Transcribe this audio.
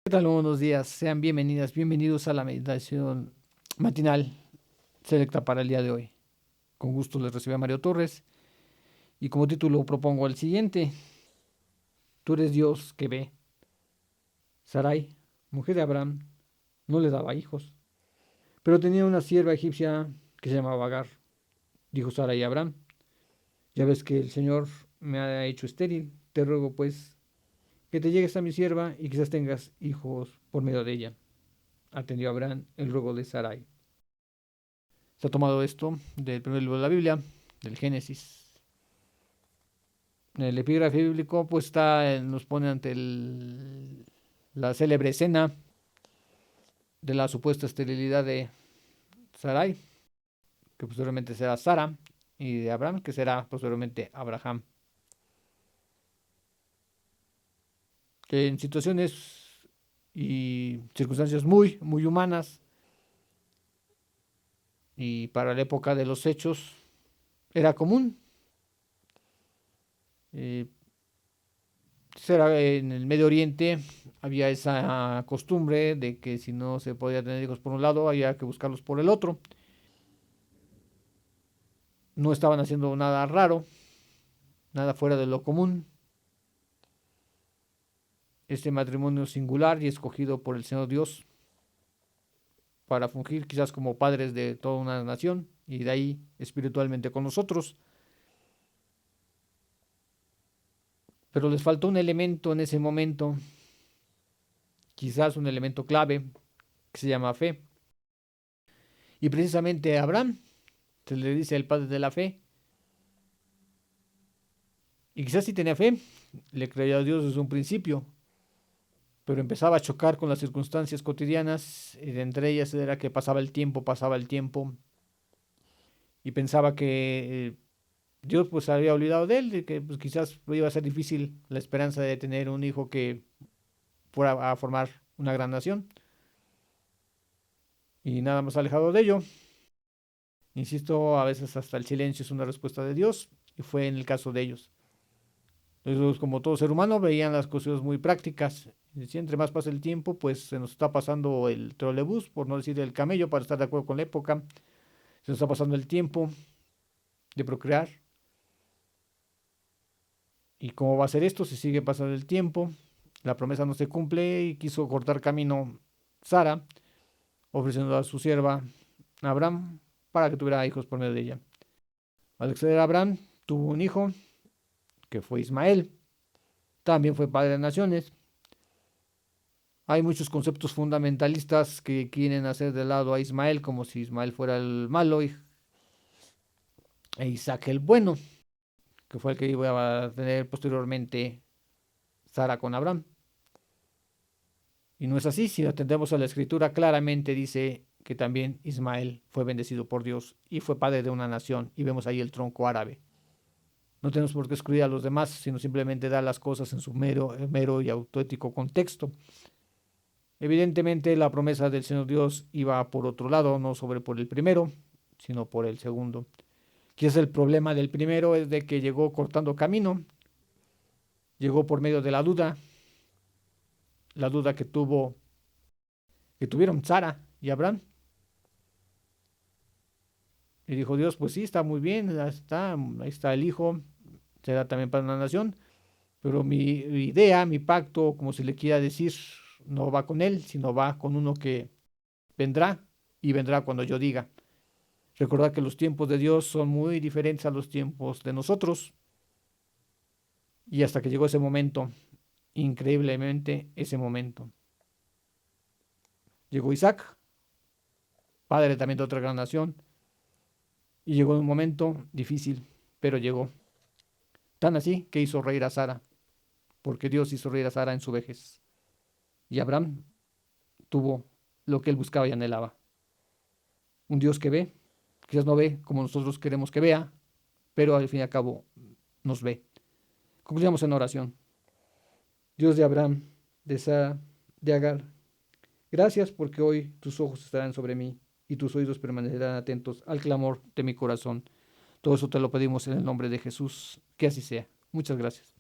¿Qué tal? Buenos días, sean bienvenidas, bienvenidos a la meditación matinal selecta para el día de hoy. Con gusto les recibe a Mario Torres y como título propongo el siguiente: Tú eres Dios que ve. Sarai, mujer de Abraham, no le daba hijos, pero tenía una sierva egipcia que se llamaba Agar. Dijo Sarai a Abraham: Ya ves que el Señor me ha hecho estéril, te ruego pues que te llegues a mi sierva y quizás tengas hijos por medio de ella. Atendió Abraham el ruego de Sarai. Se ha tomado esto del primer libro de la Biblia, del Génesis. El epígrafe bíblico pues nos pone ante la célebre escena de la supuesta esterilidad de Sarai, que posteriormente será Sara, y de Abraham, que será posteriormente Abraham. Que en situaciones y circunstancias muy humanas y para la época de los hechos era común. Eh, en el Medio Oriente había esa costumbre de que si no se podía tener hijos por un lado, había que buscarlos por el otro. No estaban haciendo nada raro, nada fuera de lo común. Este matrimonio singular y escogido por el Señor Dios para fungir quizás como padres de toda una nación y de ahí espiritualmente con nosotros. Pero les faltó un elemento en ese momento, quizás un elemento clave, que se llama fe. Y precisamente a Abraham se le dice el padre de la fe. Y quizás sí tenía fe, le creía a Dios desde un principio, pero empezaba a chocar con las circunstancias cotidianas, y de entre ellas era que pasaba el tiempo, y pensaba que Dios pues había olvidado de él, de que pues, quizás iba a ser difícil la esperanza de tener un hijo que fuera a formar una gran nación, y nada más alejado de ello. Insisto, a veces hasta el silencio es una respuesta de Dios, y fue en el caso de ellos. Ellos, como todo ser humano, veían las cosas muy prácticas. Si entre más pasa el tiempo, pues se nos está pasando el trolebús, por no decir el camello, para estar de acuerdo con la época. Se nos está pasando el tiempo de procrear. ¿Y cómo va a ser esto? Si sigue pasando el tiempo, la promesa no se cumple y quiso cortar camino Sara, ofreciendo a su sierva Abraham para que tuviera hijos por medio de ella. Al acceder a Abraham, tuvo un hijo que fue Ismael. También fue padre de naciones. Hay muchos conceptos fundamentalistas que quieren hacer de lado a Ismael como si Ismael fuera el malo e Isaac el bueno, que fue el que iba a tener posteriormente Sara con Abraham. Y no es así, si atendemos a la escritura, claramente dice que también Ismael fue bendecido por Dios y fue padre de una nación, y vemos ahí el tronco árabe. No tenemos por qué excluir a los demás, sino simplemente dar las cosas en su mero y auténtico contexto. Evidentemente la promesa del Señor Dios iba por otro lado, no sobre por el primero, sino por el segundo. Quizás el problema del primero es de que llegó cortando camino, llegó por medio de la duda que tuvieron Sara y Abraham. Y dijo Dios, pues sí, está muy bien, ahí está el hijo, será también para una nación, pero mi idea, mi pacto, como se le quiera decir, no va con él, sino va con uno que vendrá y vendrá cuando yo diga. Recordar que los tiempos de Dios son muy diferentes a los tiempos de nosotros. Y hasta que llegó ese momento, increíblemente ese momento. Llegó Isaac, padre también de otra gran nación, y llegó un momento difícil, pero llegó. Tan así que hizo reír a Sara, porque Dios hizo reír a Sara en su vejez. Y Abraham tuvo lo que él buscaba y anhelaba. Un Dios que ve, quizás no ve como nosotros queremos que vea, pero al fin y al cabo nos ve. Concluyamos en oración. Dios de Abraham, de Sara, de Agar, gracias porque hoy tus ojos estarán sobre mí y tus oídos permanecerán atentos al clamor de mi corazón. Todo eso te lo pedimos en el nombre de Jesús. Que así sea. Muchas gracias.